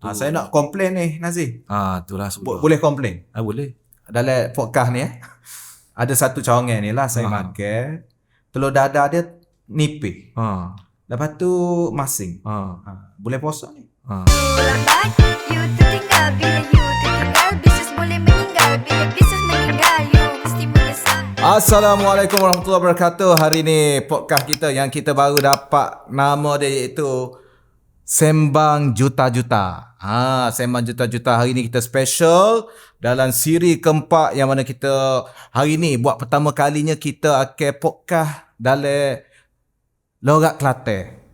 Saya nak komplain ni Nazir. Itulah sebab. Boleh komplain? Boleh. Dalam podcast ni ada satu cawangan ni lah saya makan. Telur dadah dia nipis. Lepas tu masing. Boleh puasa ni? Lambat, you tertinggal. Bila you tertinggal, bisnes boleh meninggal. Bila bisnes meninggal, you mesti menyesal. Assalamualaikum warahmatullahi wabarakatuh. Hari ni podcast kita yang kita baru dapat nama dia iaitu Sembang Juta-Juta. Sembang Juta-Juta. Hari ni kita special dalam siri keempat yang mana kita hari ni buat pertama kalinya kita akan podcast dalam logat Kelantan.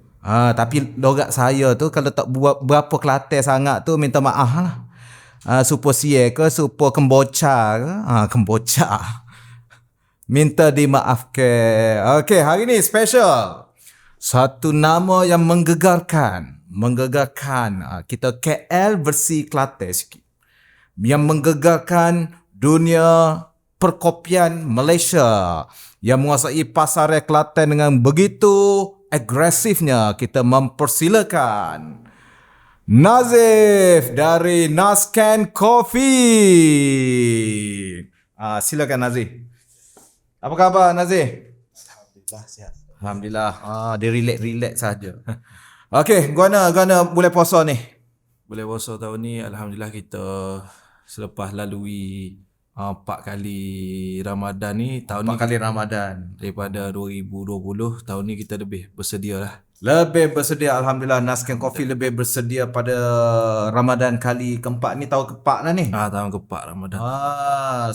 Tapi logat saya tu kalau tak buat berapa Kelantan sangat tu minta maaf lah. Supo sie ke supo kemboca ke? Kemboca. Minta dimaafkan. Okey, hari ni special. Satu nama yang menggegarkan. Kita KL versi Kelantan sikit. Yang menggegarkan dunia perkopian Malaysia. Yang menguasai pasar Kelantan dengan begitu agresifnya. Kita mempersilakan Nazif dari Nascan Coffee. Silakan Nazif. Apa khabar Nazif? Alhamdulillah sihat. Alhamdulillah. Dia relax saja. Okey, guna boleh puasa ni. Boleh puasa tahun ni alhamdulillah kita selepas lalui 4 kali Ramadan ni tahun 4 kali Ramadan. Daripada 2020 tahun ni kita lebih bersedia lah. Lebih bersedia alhamdulillah. Nascan Coffee lebih bersedia pada Ramadan kali keempat ni, tahun keempat lah ni. Tahun keempat Ramadan.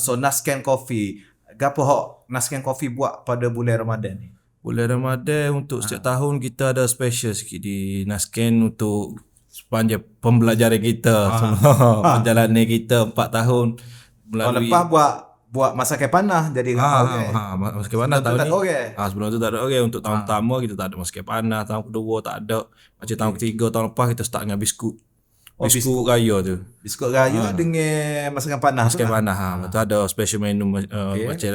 So Nascan Coffee, gapo hok Nascan Coffee buat pada bulan Ramadan ni? Bulan Ramadan untuk setiap tahun kita ada special sikit di Nascan untuk sepanjang pembelajaran kita perjalanan kita 4 tahun melalui. Lepas buat masakan panah jadi masakan panah tahun ni. Sebelum tu tak ada untuk tahun pertama kita tak ada masakan panah, tahun kedua tak ada. Macam tahun ketiga, tahun lepas kita start dengan biskut. Biskut raya tu. Biskut raya dengan masakan panah. Masakan panah. Lepas tu ada special menu macam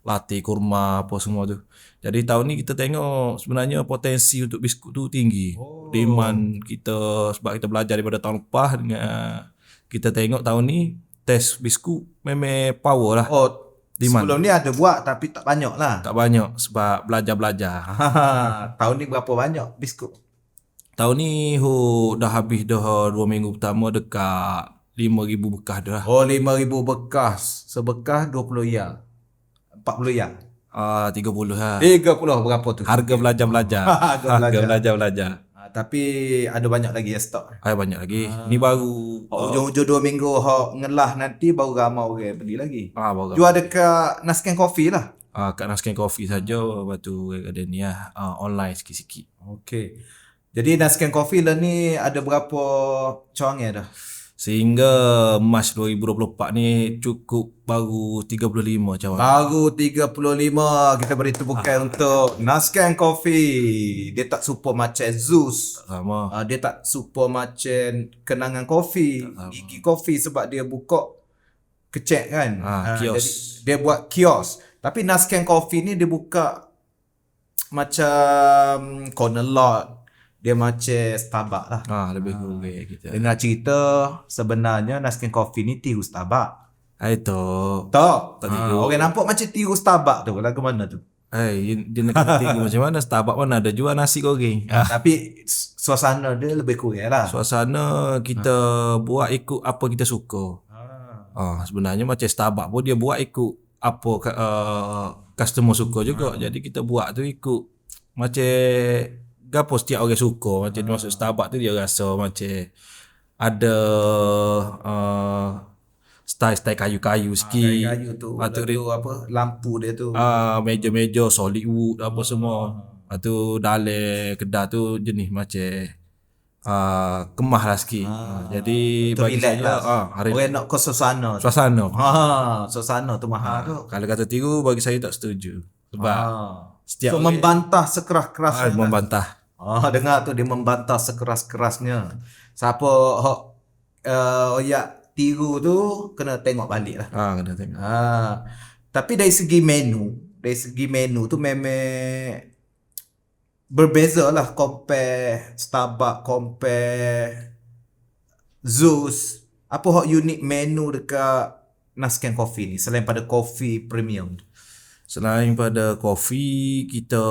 latih kurma apa semua tu. Jadi tahun ni kita tengok sebenarnya potensi untuk biskut tu tinggi. Demand kita sebab kita belajar daripada tahun lepas dengan kita tengok tahun ni test biskut memang power lah. Demand. Sebelum ni ada buat tapi tak banyak lah. Tak banyak sebab belajar-belajar. Tahun ni berapa banyak biskut? Tahun ni dah habis dah 2 minggu pertama dekat 5,000 bekas dah. 5,000 bekas. Sebekas 20 ya. 40 ya. 30 lah. 30 berapa tu? Harga belajar-belajar. Harga belajar-belajar. Tapi ada banyak lagi ya stok. Banyak lagi. Ni baru hujung 2 minggu hok ngelah nanti baru ramai orang beli lagi. Baru. Jual dekat Nascan Coffee lah. Kat Nascan Coffee saja. Lepas tu ada ni lah online sikit-sikit. Okey. Jadi Nascan Coffee lah ni ada berapa cawangan dah? Sehingga Mac 2024 ni cukup baru 35 cawangan. Baru 35 kita beri tepukan untuk Nascan Coffee. Dia tak super macam Zeus. Sama. Dia tak super macam Kenangan Coffee, Gigi Coffee sebab dia buka kecek kan. Kios. Jadi dia buat kios. Tapi Nascan Coffee ni dia buka macam corner lot. Dia macam Starbucks lah. Lebih kurang kita. Dengar cerita sebenarnya Nascan Coffee ni tiru Starbucks. Itu. Tak tiru. Orang nampak macam tiru Starbucks tu. Lagu mana tu? Dia nak kata tiru macam mana? Starbucks mana ada jual nasi goreng. Tapi suasana dia lebih kurang lah. Suasana kita buat ikut apa kita suka. Sebenarnya macam Starbucks pun dia buat ikut apa customer suka juga. Jadi kita buat tu ikut macam gapo setiap orang suka. Macam masuk Starbucks tu dia rasa macam ada style kayu-kayu sikit. Kayu tu. Lepas tu apa lampu dia tu. Meja-meja solid wood apa semua. Lepas tu dalam kedai tu jenis macam kemah lah sikit. Jadi bagi saya lah. Orang nak ke suasana. Suasana tu mahal tu. Kalau kata tiru bagi saya tak setuju. Sebab setiap membantah sekeras-kerasnya. Membantah. Dengar tu dia membantah sekeras-kerasnya. Siapa hok tiru tu kena tengok balik lah. Kena tengok. Tapi dari segi menu tu memang berbeza lah compare Starbucks, compare Zeus, apa hak unik menu dekat Nasken Coffee ni selain pada kopi premium? Selain pada kopi, kita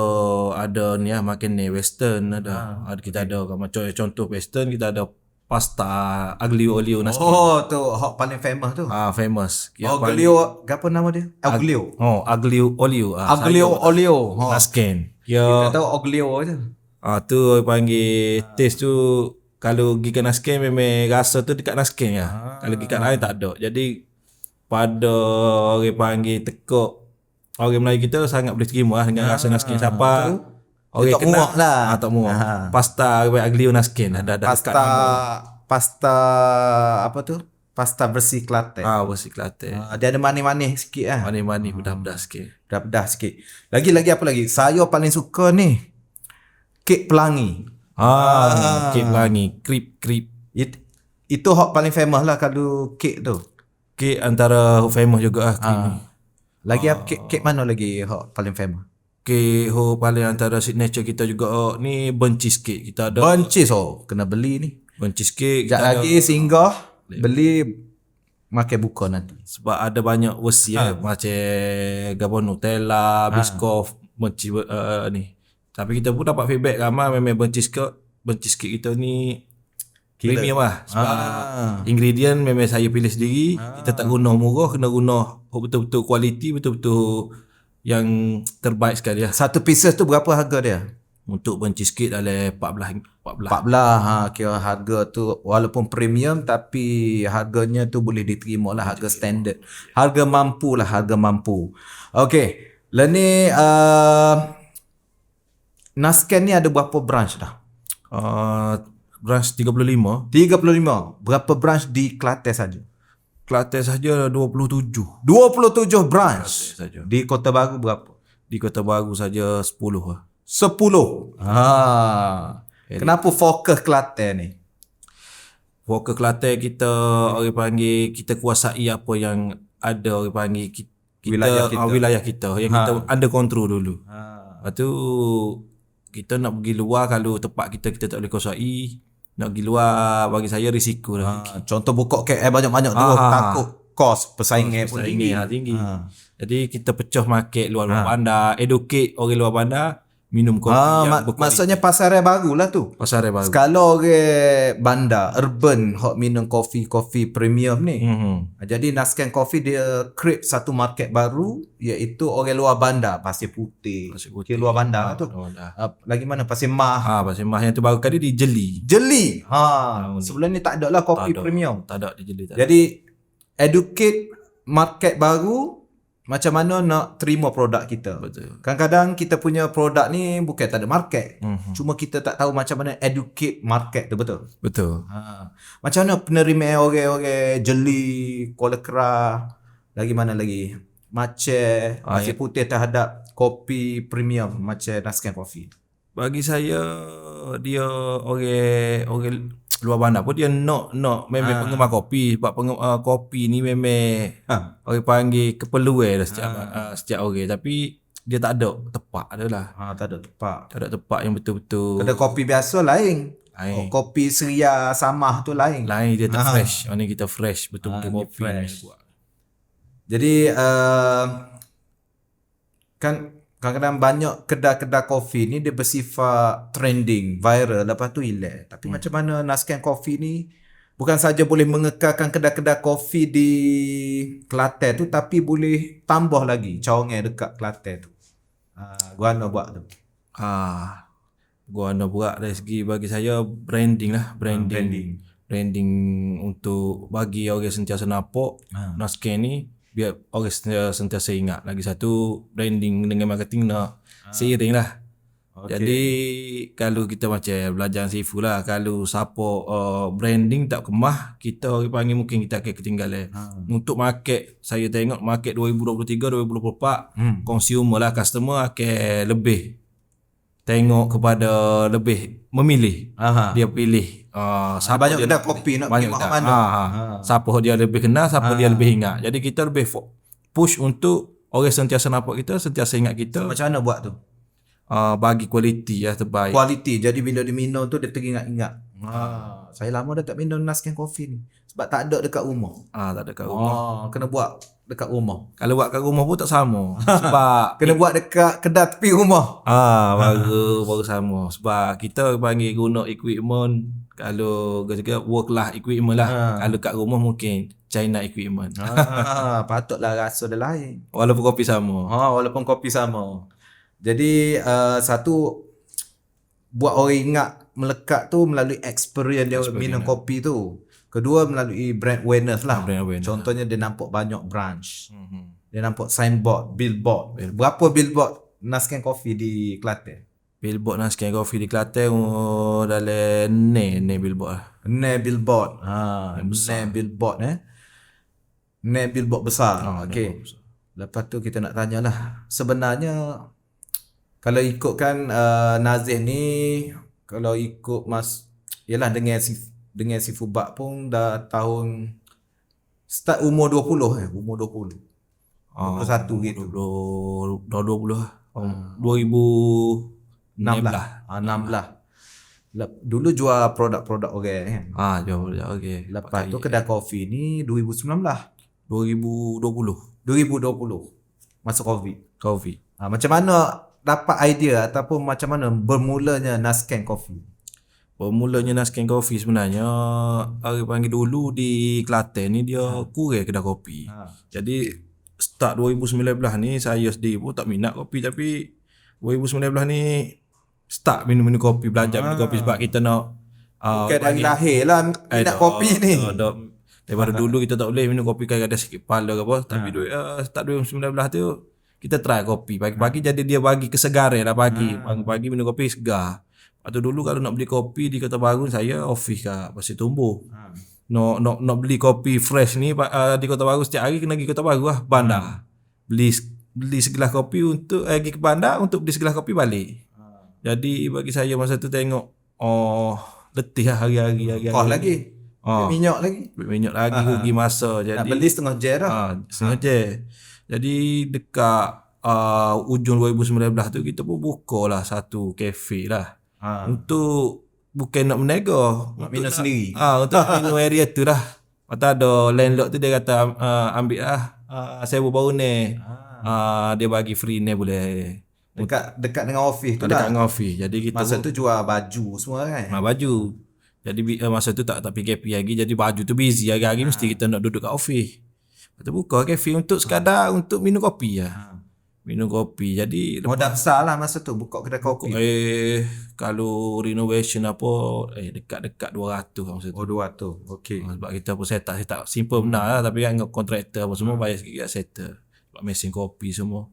ada ni lah makan ni western ada. Kita ada macam contoh western, kita ada pasta aglio olio nasi. Oh, tu hak paling famous tu. Famous. Aglio, apa nama dia? Aglio. Aglio olio. Aglio olio. Nasken. Kita tahu aglio je. Tu panggil taste tu, kalau pergi ke Nasken memang rasa tu dekat Nasken lah. Kalau pergi kat lain tak ada. Jadi pada orang panggil tekuk, orang Melayu kita sangat boleh terima lah dengan rasa Nasken. Siapa orang tak muak lah. Tak muak. Pasta aglio Nasken ada dekat Pasta apa tu? Pasta bersih Kelantan. bersih Kelantan. Dia ada manis-manis sikit lah. Manis-manis pedas-pedas sikit. Dah sikit. Lagi apa lagi? Saya paling suka ni kek pelangi. Kek pelangi, krip. Itu hak paling famous lah kalau kek tu. Kek antara famous juga lah krip ni. Lagi apa kek mana lagi hak paling famous? Kek paling antara signature kita juga ni burnt cheesecake. Kita ada Burnt cheese kena beli ni. burnt cheesecake. Sekejap lagi singgah beli makan buka nanti. Sebab ada banyak versi macam gabon Nutella, Biscoff, burnt cheese ni. Tapi kita pun dapat feedback ramai memang burnt cheesecake kita ni premium lah. Sebab ingredient memang saya pilih sendiri. Kita tak guna murah, kena guna betul-betul kualiti, betul-betul yang terbaik sekali lah. Satu pieces tu berapa harga dia? Untuk burnt cheesecake dalam 14. 14. Kira harga tu walaupun premium tapi harganya tu boleh diterima lah, harga standard. Harga mampu lah, harga mampu. Okey. Lah ni Nasken ni ada berapa branch dah? Branch 35. 35. Berapa branch di Kelantan saja? Kelantan saja 27 27 branch. saja. Di Kota Baru berapa? Di Kota Baru saja 10 lah. 10. Kenapa fokus Kelantan ni? Fokus Kelantan kita orang panggil kita kuasai apa yang ada orang panggil kita wilayah kita yang kita under control dulu. Lepas tu kita nak pergi luar, kalau tempat kita tak boleh kuasai, nak pergi luar bagi saya risiko lah. Contoh buka KL banyak-banyak tu takut kos persaingan pun tinggi. Tinggi. Jadi kita pecah market luar bandar, educate orang luar bandar minum kopi yang berkualiti. Maksudnya pasaran baru lah tu. Pasaran baru. Skala orang bandar urban hok minum kopi premium ni. Jadi Nasken Coffee dia create satu market baru, iaitu orang luar bandar, Pasir Putih. Kira luar bandar tu. Lagi mana Pasir Mah. Pasir Mah yang tu baru kali di Jeli. Sebelum ni tak ada lah kopi premium. Tak ada di Jeli. Jadi educate market baru macam mana nak terima produk kita. Betul. Kadang-kadang kita punya produk ni bukan tak ada market. Cuma kita tak tahu macam mana educate market tu, betul? Betul. Macam mana penerimaan orang-orang Jeli, Kuala Kerah, lagi mana lagi? Macam Pasir Putih terhadap kopi premium macam Nasken Coffee. Bagi saya dia orang luar bandar pun dia nak memang penggemar kopi. Sebab kopi ni memang orang panggil keperluan setiap orang. Tapi dia tak ada tepat adalah. Tak ada tepat. Tak ada tepat yang betul-betul. Ada kopi biasa lain. Kopi Seria Samah tu lain. Dia fresh. Ni kita fresh betul-betul kopi fresh. buat. Jadi kan kadang-kadang banyak kedai-kedai kopi ni dia bersifat trending, viral, lepas tu hilang. Tapi macam mana Nasken Coffee ni bukan saja boleh mengekalkan kedai-kedai kopi di Kelantan tu, tapi boleh tambah lagi cawangan dekat Kelantan tu. Guana buat tu. Guana buat dari segi bagi saya branding lah. Branding untuk bagi orang sentiasa nampak Nasken ni, biar orang sentiasa ingat. Lagi satu, branding dengan marketing nak seiring lah. Jadi kalau kita macam belajar sifu lah, kalau siapa branding tak kemah, kita orang panggil mungkin kita akan ketinggalan. Untuk market, saya tengok market 2023-2024 consumer lah, customer akan lebih tengok kepada lebih memilih. Dia pilih siapa banyak kedai kopi nak pergi mana. Siapa dia lebih kenal, siapa dia lebih ingat. Jadi kita lebih push untuk orang sentiasa nampak kita, sentiasa ingat kita. Macam mana buat tu? Bagi kualiti terbaik. Kualiti. Jadi bila dia minum tu dia teringat-ingat. Saya lama dah tak minum Nescafe coffee ni. Sebab tak ada dekat rumah. Tak ada kat rumah. Kena buat dekat rumah. Kalau buat kat rumah pun tak sama. Sebab Kena buat dekat kedai tepi rumah. baru sama. Sebab kita panggil guna equipment, kalau kata work lah equipment lah. Kalau kat rumah mungkin China equipment. Patutlah rasa dia lain. Walaupun kopi sama. Walaupun kopi sama. Jadi satu buat orang ingat melekat tu melalui experience dia minum kopi tu. Kedua melalui brand awareness lah. Brand awareness. Contohnya dia nampak banyak branch. Dia nampak signboard, billboard. Berapa billboard Nescafe Coffee di Kelantan? Billboard Nescafe Coffee di Kelantan dalam ni billboard lah. Billboard. Billboard billboard besar. Okey. Lepas tu kita nak tanyalah. Sebenarnya kalau ikutkan Nazih ni, kalau ikut yalah dengan si Fubak pun dah tahun start umur 20 umur 20. 21 gitu. 20 lah. 2016 16. Dulu jual produk-produk orang kan. Jauh okey. Lepas tu kedai kopi ni 2019. 2020 Masa Covid. Macam mana dapat idea ataupun macam mana bermulanya Nescafe Coffee? Bermulanya Nescafe Coffee sebenarnya orang panggil dulu di Kelantan ni dia kurang kedai kopi. Jadi start 2019 ni saya sendiri pun tak minat kopi, tapi 2019 ni start minum kopi, belajar minum kopi sebab kita nak bukan dari lahir lah minat kopi ni. Daripada dulu kita tak boleh minum kopi kan ada sikit kepala ke apa, tapi start 2019 tu kita try kopi. Pagi-pagi jadi dia bagi kesegaran lah pagi. Pagi-pagi minum kopi segar. Atau dulu kalau nak beli kopi di Kota Baru saya office kat Pasir Tumbuh. Nak beli kopi fresh ni di Kota Baru setiap hari kena pergi Kota Baru lah, bandar. Beli segelas kopi untuk pergi ke bandar untuk beli segelas kopi balik. Jadi bagi saya masa tu tengok letih lah hari-hari. Kos lagi. Minyak lagi rugi masa. Jadi nak beli setengah jar lah. Setengah jar. Jadi dekat ujung 2019 tu kita pun buka lah satu kafe lah. Untuk bukan nak menega, nak minum sendiri. Untuk minum area tu lah. Lepas ada landlord tu dia kata ambil lah sewa baru ni. Dia bagi free ni boleh. Dekat dengan office tu dekat lah. dengan office. Jadi kita masa tu jual baju semua kan. Baju. Jadi masa tu tak PKP lagi, jadi baju tu busy hari-hari mesti kita nak duduk kat office. Lepas tu buka kafe untuk sekadar untuk minum kopi lah. Minum kopi. Jadi modal besar lah masa tu buka kedai kopi. Kalau renovation apa dekat-dekat 200 masa tu. 200. Okey. Sebab kita pun set simple benar lah, tapi kan kontraktor apa semua bayar sikit settle. Sebab mesin kopi semua.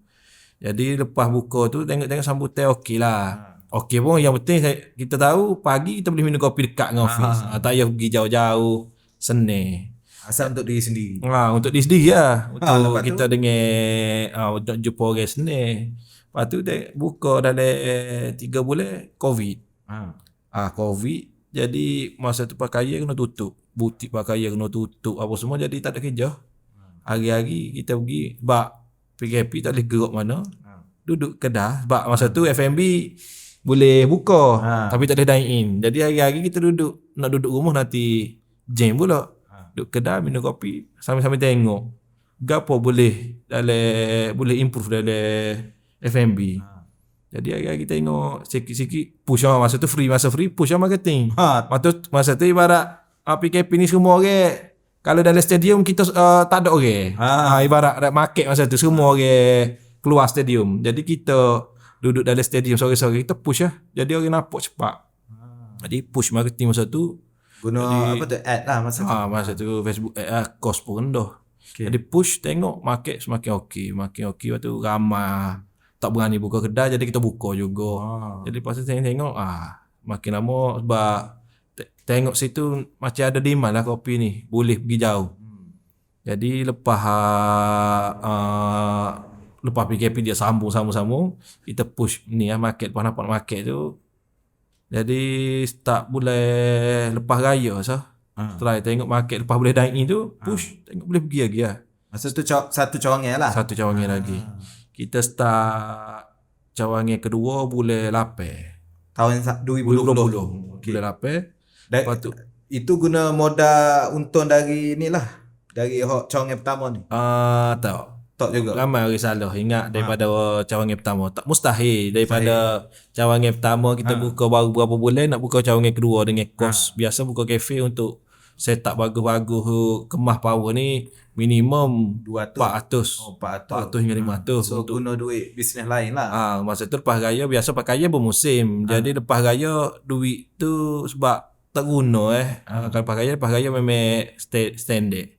Jadi lepas buka tu tengok sambutan okey lah. Okey pun yang penting kita tahu pagi kita boleh minum kopi dekat dengan office. Tak payah pergi jauh-jauh. Senang. Asal untuk diri sendiri. Untuk diri sendiri lah. Untuk kita dengan untuk jumpa orang senang. Lepas tu buka dalam 3 bulan Covid. Covid. Jadi masa tu pakaian kena tutup. Butik pakaian kena tutup apa semua, jadi tak ada kerja. Hari-hari kita pergi sebab PKP tak boleh gerak mana. Duduk kedai. Sebab masa tu F&B boleh buka tapi tak boleh dine in. Jadi hari-hari kita nak duduk rumah nanti jam pula. Duduk kedai minum kopi sambil-sambil tengok gapo boleh improve dalam F&B. Jadi hari-hari kita tengok sikit-sikit push masa tu masa free push marketing. Masa tu ibarat PKP ni semua orang kalau dalam stadium kita tak ada orang. Ibarat ada market masa tu semua orang keluar stadium. Jadi kita duduk dalam stadium sore-sore kita push lah. Jadi orang nampak cepat. Jadi push marketing masa tu guna ad lah masa tu. Masa tu Facebook ad lah, cost pun rendah. Jadi push tengok market semakin okey. Lepas tu ramai tak berani buka kedai, jadi kita buka juga. Jadi lepas tu tengok makin lama sebab tengok situ macam ada demand lah kopi ni, boleh pergi jauh. Jadi lepas PKP dia sambung kita push ni lah market. Lepas nampak market tu, jadi start bulan lepas raya try tengok market lepas boleh dine in tu push tengok boleh pergi lagi lah. Masa tu satu cawangan lah. Satu cawangan lagi. Kita start cawangan kedua bulan 8 tahun 2020. Bulan 8. Lepas tu Itu guna modal untung dari ni lah. Dari cawangan pertama ni. tak. Tak juga. Ramai orang salah ingat daripada cawangan pertama. Tak mustahil daripada cawangan pertama kita buka baru berapa bulan nak buka cawangan kedua dengan kos. Biasa buka kafe untuk set up bagus-bagus kemas power ni minimum 200. 400. Oh, 400. 400 hingga 500 So untuk guna duit bisnes lain lah. masa tu lepas raya biasa pakai raya bermusim. Jadi lepas raya duit tu sebab tak guna kalau lepas raya memang standard.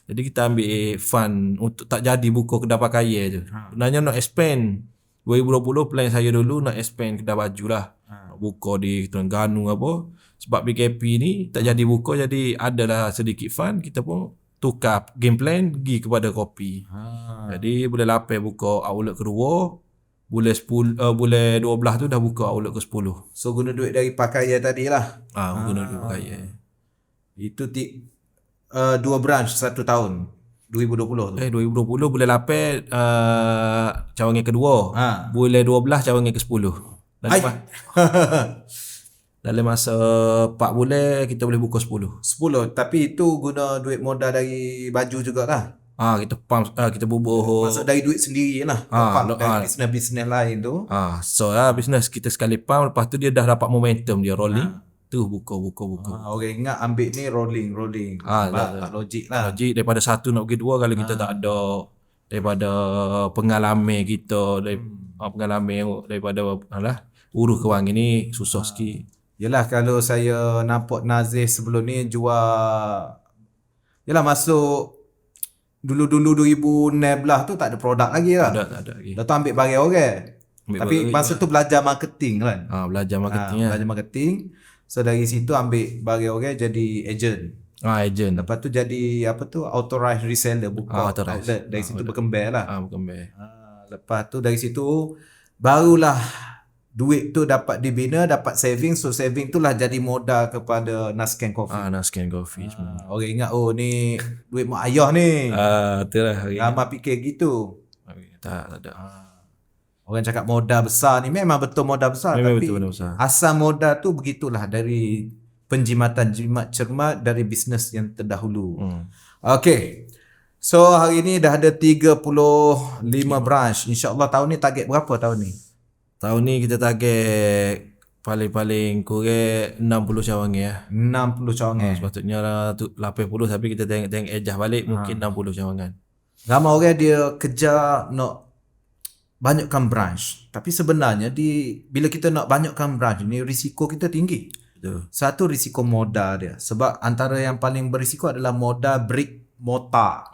Jadi kita ambil fund untuk tak jadi buka kedai pakaian tu. Sebenarnya nak expand 2020 plan saya dulu nak expand kedai baju lah. Nak buka di Terengganu apa. Sebab BKP ni tak jadi buka jadi adalah sedikit fund kita pun tukar game plan pergi kepada kopi. Jadi bulan 8 buka outlet kedua. Bulan 12 tu dah buka outlet ke 10. So guna duit dari pakaian tadi lah. Guna duit pakaian. Itu 2 branch 1 tahun 2020 tu. 2020 bulan 8 cawangan kedua. Bulan 12 cawangan ke 10. Dalam masa 4 bulan kita boleh buka 10. 10 tapi itu guna duit modal dari baju jugalah. Kita pump kita bubuh. Maksud dari duit sendiri lah. Dari bisnes-bisnes lain tu. So bisnes kita sekali pump lepas tu dia dah dapat momentum dia rolling. Tu buka. Orang ingat ambil ni rolling. Tak logik lah. Logik daripada 1 nak pergi 2 kalau kita tak ada daripada pengalaman kita pengalaman daripada urus kewangan ni susah sikit. Yelah kalau saya nampak Nazif sebelum ni jual masuk dulu 2016 tu tak ada produk lagi lah. Tak ada lagi. Dah tu ambil barang orang. Tapi masa tu belajar marketing kan. Belajar marketing Belajar marketing. So dari situ ambil barang orang jadi agent. Agent. Lepas tu jadi authorized reseller buka outlet. Dari situ berkembang lah. Berkembang. Lepas tu dari situ barulah duit tu dapat dibina, dapat saving. So saving tu lah jadi modal kepada Nasken Coffee. Nasken Coffee semua. Orang ingat ni duit mak ayah ni. Itulah. Ramai fikir gitu. Tak ada. Orang cakap modal besar ni memang betul modal besar. Memang tapi betul modal besar. Asal modal tu begitulah dari penjimatan jimat cermat dari bisnes yang terdahulu. Okay. So hari ni dah ada 35 branch. InsyaAllah tahun ni target berapa tahun ni? Tahun ni kita target paling-paling kurang 60 cawangan ya. 60 cawangan. Sepatutnya 80 tapi kita tengok ejah balik mungkin 60 cawangan. Ramai orang dia kejar nak banyakkan branch. Tapi sebenarnya bila kita nak banyakkan branch ni risiko kita tinggi. Betul. Satu risiko modal dia. Sebab antara yang paling berisiko adalah modal brick mortar.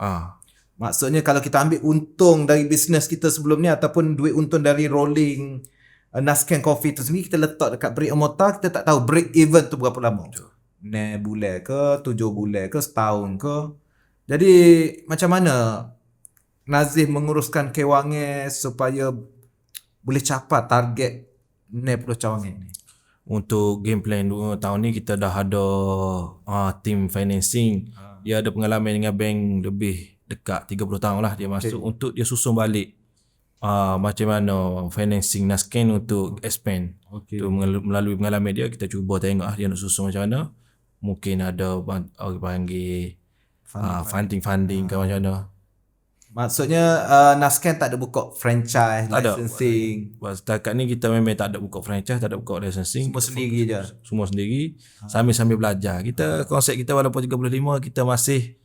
Maksudnya kalau kita ambil untung dari bisnes kita sebelum ni ataupun duit untung dari rolling Nasken Coffee tu sendiri kita letak dekat brick mortar, kita tak tahu break even tu berapa lama. 6 bulan ke, 7 bulan ke, setahun ke. Jadi macam mana Nazif menguruskan kewangan supaya boleh capai target 60 cawangan ni? Untuk game plan 2 tahun ni kita dah ada team financing. Dia ada pengalaman dengan bank lebih dekat 30 tahun lah dia masuk untuk dia susun balik macam mana financing Nasken untuk expand. Tu melalui pengalaman dia kita cuba tengok dia nak susun macam mana. Mungkin ada orang panggil funding ke macam mana. Maksudnya Nasken tak ada buka franchise, licensing. Setakat ni kita memang tak ada buka franchise, tak ada buka licensing. Semua sendiri je. Semua sendiri. Sambil-sambil belajar. Konsep kita walaupun 35 kita masih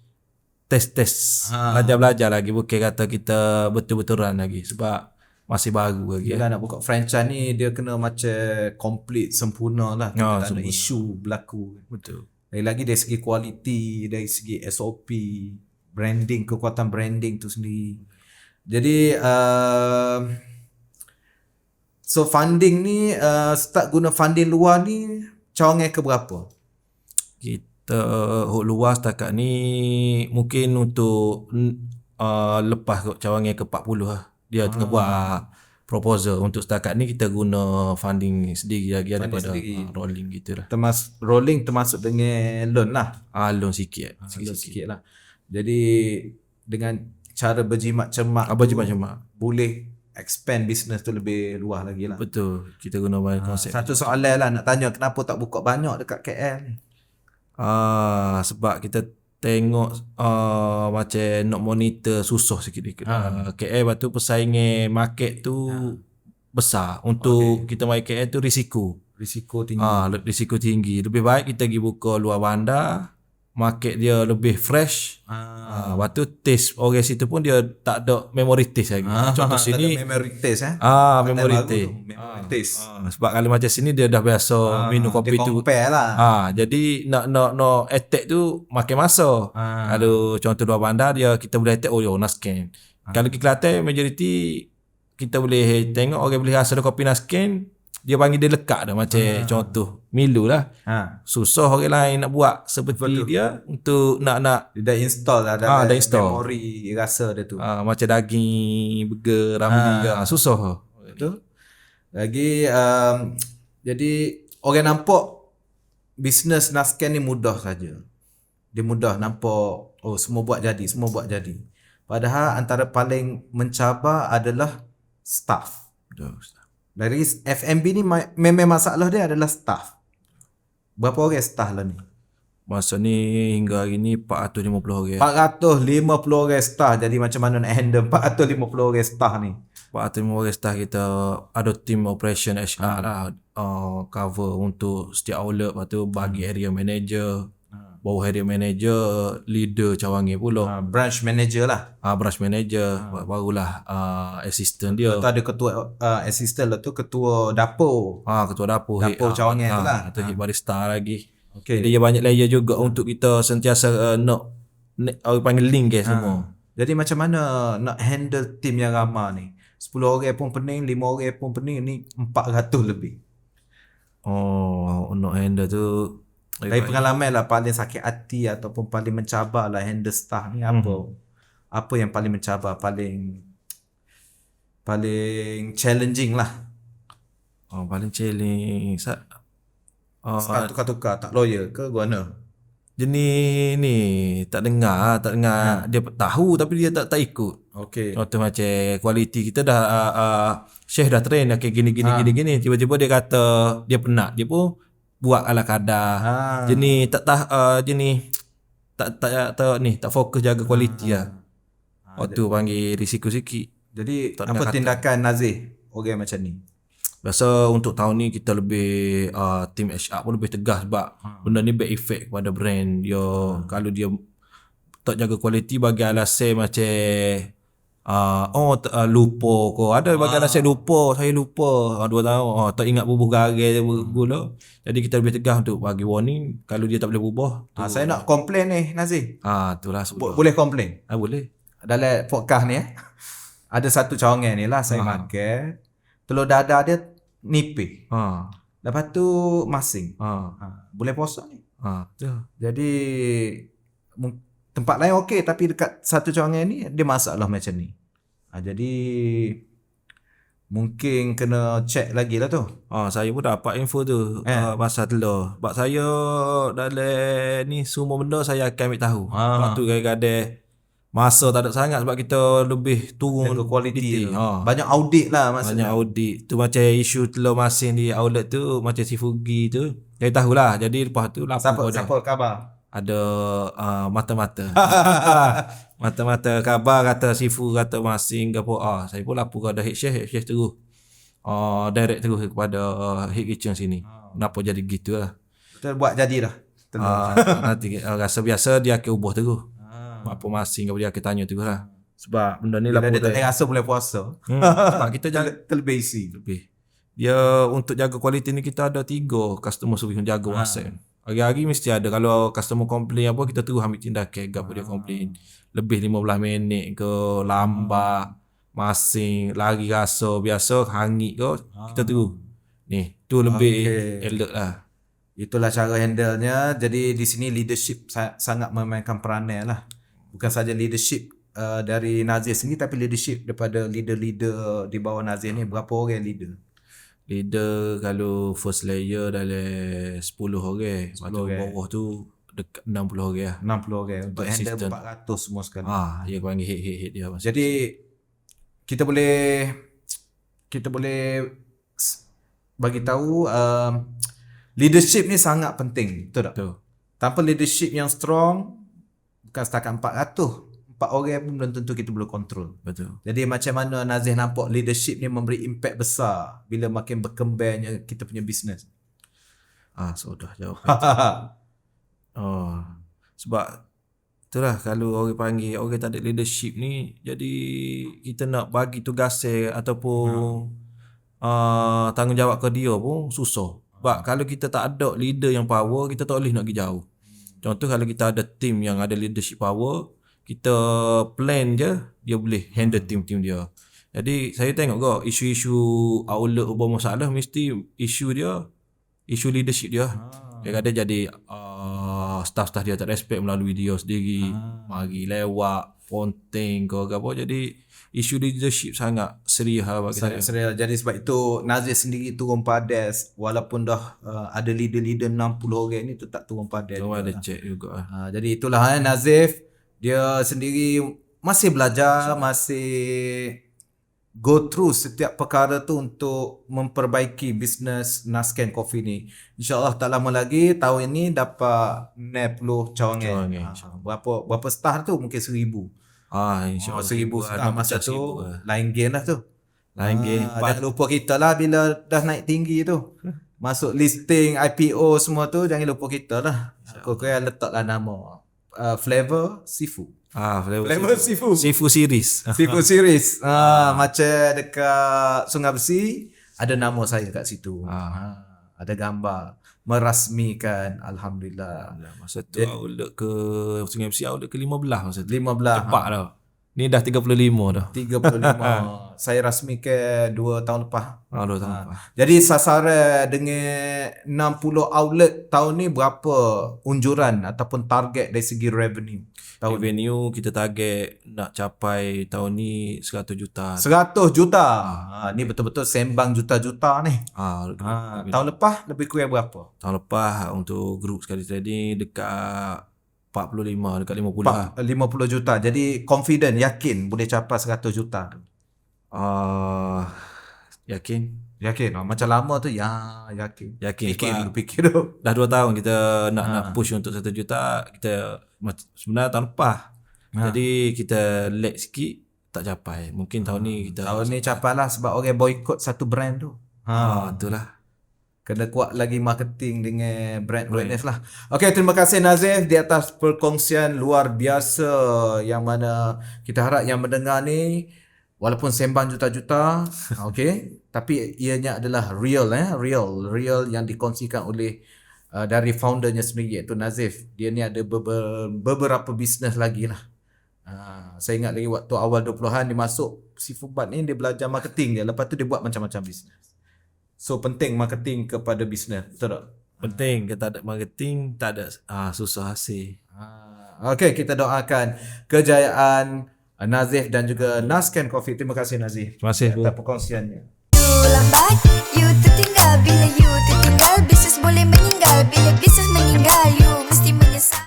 test. Belajar lagi. Bukan kata kita betul-betul run lagi. Sebab masih baru lagi. Bila nak buka franchise ni dia kena macam complete, sempurna lah. Tak ada isu berlaku. Betul. Lagi dari segi kualiti, dari segi SOP, branding, kekuatan branding tu sendiri. Jadi so funding ni start guna funding luar ni cawangan ke berapa? Kita luar setakat ni mungkin untuk lepas cawangan ke 40 lah. Dia tengah buat proposal. Untuk setakat ni kita guna funding sendiri lagi daripada rolling gitu lah. Rolling termasuk dengan loan lah. Loan sikit. Sikit lah. Jadi dengan cara berjimat cermat boleh expand business tu lebih luas lagi lah. Betul. Kita guna banyak konsep. Satu soalan lah nak tanya, kenapa tak buka banyak dekat KL? Sebab kita tengok macam nak monitor susah sikit. KL lepas tu persaingan market tu besar. Untuk kita main KL tu risiko. Risiko tinggi. Risiko tinggi. Lebih baik kita pergi buka luar bandar. Market dia lebih fresh. Lepas tu taste orang situ pun dia tak ada memory taste lagi. Contoh sini memory taste memory baru taste. tu, memory taste. Sebab kalau macam sini dia dah biasa minum kopi dia tu. compare lah. Jadi nak attack tu makin masa. Kalau contoh luar bandar dia kita boleh attack nak scan. Kalau di Kelantan majoriti kita boleh tengok orang boleh rasa kopi nak scan, dia panggil dia lekat dah macam contoh Milo lah. Susah orang lain nak buat seperti dia untuk nak Dia dah install lah dah install. memori rasa dia tu. macam daging burger ramli ke susah. Betul. Lagi jadi orang nampak bisnes Nascan ni mudah saja. Dia mudah nampak semua buat jadi. Padahal antara paling mencabar adalah staff. Betul. Dari FMB ni memang masalah dia adalah staff. Berapa orang staff lah ni? Masa ni hingga hari ni 450 orang. 450 orang staff. Jadi macam mana nak handle 450 orang staff ni? 450 orang staff kita ada team operation HR lah, cover untuk setiap outlet. Lepas tu bagi area manager, bawah area manager, leader cawangan pula. Branch manager lah. Branch manager, barulah assistant dia. Lepas tu ada ketua assistant lah tu, ketua dapur. Ketua dapur. Dapur cawangan tu lah. Atau head barista lagi. Okay. Jadi dia banyak layer juga untuk kita sentiasa nak orang panggil link ke semua. Jadi macam mana nak handle team yang ramai ni? 10 orang pun pening, 5 orang pun pening, ni 400 lebih. Nak handle tu dari pengalaman lah, paling sakit hati ataupun paling mencabar lah handle staff ni apa? Apa yang paling mencabar, paling challenging lah? Paling challenge Staff tukar-tukar, tak loyal ke guna? jenis ni tak dengar dia tahu tapi dia tak ikut. Okay. Contoh macam kualiti kita dah chef dah train okay, gini tiba-tiba dia kata dia penat, dia pun buat ala kadar. Jenis tak fokus jaga kualiti lah. Waktu panggil risiko sikit. Jadi apa tindakan Nazih orang macam ni? Biasa untuk tahun ni kita lebih team HR pun lebih tegas sebab benda ni bad effect kepada brand dia. Kalau dia tak jaga kualiti bagi alasan macam lupa ko. Ada bagi alasan saya lupa 2 tahun tak ingat bubuh garis gula. Jadi kita lebih tegas untuk bagi warning kalau dia tak boleh berubah. Saya nak komplain ni Nazih. Itulah Boleh komplain? Boleh. Dalam podcast ni ada satu cawangan ni lah saya makan. Telur dadar dia nipis. Lepas tu masing. Boleh puasa ni. Jadi tempat lain okey tapi dekat satu cawangan ni dia masalah macam ni. Jadi mungkin kena check lagi lah tu. Saya pun dapat info tu pasal telur. Sebab saya dalam ni semua benda saya akan ambil tahu. Sebab tu kadang-kadang masa tak ada sangat sebab kita lebih turun ke kualiti. Banyak audit lah maksudnya. Banyak audit. Tu macam isu telur masin di outlet tu macam Sifugi tu. Saya tahulah. Jadi lepas tu Siapa khabar? Ada mata-mata. Mata-mata khabar kata Sifu kata masin ke apa. Saya pun lapor kepada head chef terus. Direct terus kepada head kitchen sini. Kenapa jadi gitu lah. Kita buat jadi dah. Nanti rasa biasa dia akan ubah terus. Apa masing kau dia akan tanya terus lah. Sebab benda ni bila dia tak rasa boleh puasa. Sebab kita jangan terlebih isi. Dia untuk jaga kualiti ni kita ada 3 customer service yang jaga wasan. Hari-hari mesti ada. Kalau customer komplain apa kita terus ambil tindakan apa dia komplain. Lebih 15 minit ke lambat masing lari rasa biasa hangit ke kita terus. Ni tu lebih alert lah. Itulah cara handle-nya. Jadi di sini leadership sangat memainkan peranan lah. Bukan saja leadership dari Nazir sendiri tapi leadership daripada leader-leader di bawah Nazir ni. Berapa orang leader? Leader kalau first layer dalam 10 orang. Macam bawah tu dekat 60 orang lah. 60 orang untuk handle 400 semua sekali. Dia panggil head dia. Jadi kita boleh bagi tahu leadership ni sangat penting. Betul tak? Betul. Tanpa leadership yang strong, bukan setakat 4 orang pun belum tentu kita boleh kontrol. Betul. Jadi macam mana Nazif nampak leadership ni memberi impact besar bila makin berkembangnya kita punya bisnes. Sudah jawab. Sebab itulah kalau orang panggil orang tak ada leadership ni, jadi kita nak bagi tugas ataupun tanggungjawab ke dia pun susah. Sebab kalau kita tak ada leader yang power, kita tak boleh nak pergi jauh. Contoh kalau kita ada team yang ada leadership power, kita plan je, dia boleh handle team-team dia. Jadi saya tengok kok isu-isu outlet bermasalah mesti isu leadership dia. Kadang-kadang jadi staff-staff dia tak respect melalui dia sendiri, mari lewat ponteng ke apa. Jadi isu leadership sangat serius bagi saya. Serius. Jadi sebab itu Nazif sendiri turun padas walaupun dah ada leader-leader 60 orang ni tetap turun padas. Ada check juga. Jadi itulah Nazif, dia sendiri masih belajar, masih go through setiap perkara tu untuk memperbaiki bisnes Nasken Coffee ni. InsyaAllah tak lama lagi tahun ini dapat 60 cawangan. Berapa staff tu? Mungkin 1,000. InsyaAllah 1,000 staff masa tu lain game lah tu. Lain game. Jangan lupa kita lah bila dah naik tinggi tu. Masuk listing IPO semua tu, jangan lupa kita lah. Aku kira letaklah nama Flavor Seafood. Flavor Seafood. Seafood series. Seafood series. Macam dekat Sungai Besi ada nama saya kat situ. Ada gambar merasmikan, alhamdulillah. Masa tu outlet ke Sungai Besi, outlet ke 15 masa tu. 15. Cepat dah. Ni dah 35 dah. 35. Saya rasmikan 2 tahun lepas. 2 tahun lepas. Jadi sasaran dengan 60 outlet tahun ni berapa unjuran ataupun target dari segi revenue? Revenue kita target nak capai tahun ni 100 juta. 100 juta. Ni betul-betul sembang juta-juta ni. Tahun lepas lebih kurang berapa? Tahun lepas untuk grup sekali trading dekat 45, dekat 50 50 juta. Jadi confident, yakin boleh capai 100 juta. Yakin. Macam lama tu yakin. Fikir tu. Dah 2 tahun kita nak push untuk 1 juta. Kita sebenarnya tahun lepas. Jadi kita lag sikit tak capai. Mungkin tahun ni kita capai lah sebab orang boycott satu brand tu. Itulah. Kena kuat lagi marketing dengan brand awareness lah. Okay, terima kasih Nazif di atas perkongsian luar biasa yang mana kita harap yang mendengar ni walaupun sembang juta-juta, okay, tapi ianya adalah real yang dikongsikan oleh dari foundernya sendiri iaitu Nazif. Dia ni ada beberapa bisnes lagi lah. Saya ingat lagi waktu awal 20-an dia masuk Seafood Bar ni, dia belajar marketing dia. Lepas tu dia buat macam-macam bisnes. So penting marketing kepada bisnes, betul tak? Penting, kita tak ada marketing, tak ada susah hasil. Okay, kita doakan kejayaan Nazif dan juga Nasken Coffee. Terima kasih Nazif. Terima kasih atas perkongsiannya. You lambat, you tertinggal. Bila you tertinggal, bisnes boleh meninggal. Bila bisnes meninggal, you mesti menyesal.